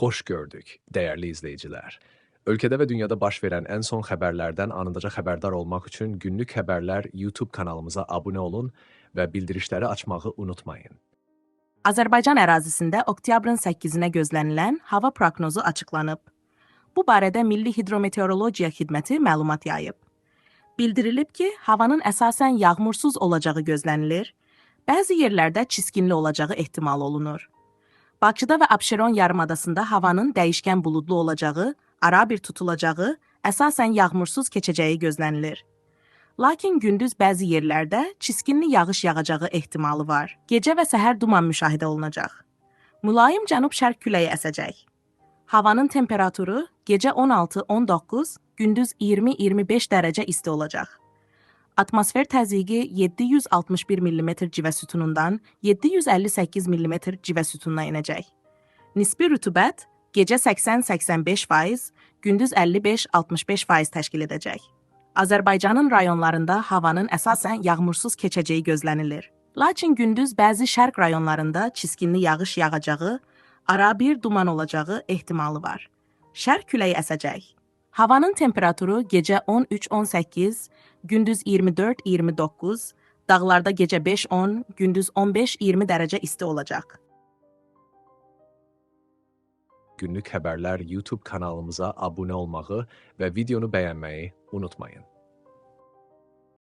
Hoş gördük, değerli izleyiciler. Ülkede ve dünyada baş veren en son haberlerden anında haberdar olmak için Günlük Haberler YouTube kanalımıza abone olun ve bildirişləri açmağı unutmayın. Azərbaycan ərazisində oktyabrın 8-nə gözlənilən hava proqnozu açıqlanıb. Bu barədə Milli Hidrometeorologiya Xidməti məlumat yayıb. Bildirilib ki, havanın əsasən yağmursuz olacağı gözlənilir, bəzi yerlərdə çiskinli olacağı ehtimal olunur. Bakıda və Abşeron yarımadasında havanın dəyişkən buludlu olacağı, arabir tutulacağı, əsasən yağmursuz keçəcəyi gözlənilir. Lakin gündüz bəzi yerlərdə çiskinli yağış yağacağı ehtimalı var. Gecə və səhər duman müşahidə olunacaq. Mülayim cənub-şərq küləyi əsəcək. Havanın temperaturu gecə 16-19, gündüz 20-25 dərəcə isti olacaq. Atmosfer təzyiqi 761 mm civə sütunundan 758 mm civə sütununa enəcək. Nisbi rütubət gecə 80-85%, gündüz 55-65% təşkil edəcək. Azərbaycanın rayonlarında havanın əsasən yağmursuz keçəcəyi gözlənilir. Lakin gündüz bəzi şərq rayonlarında çiskinli yağış yağacağı, arabir duman olacağı ehtimalı var. Şərq küləyi əsəcək. Havanın temperaturu gecə 13-18, gündüz 24-29, dağlarda gecə 5-10, gündüz 15-20 dərəcə isti olacaq. Günlük Haberler YouTube kanalımıza abone olmağı ve videonu beğenmeyi unutmayın.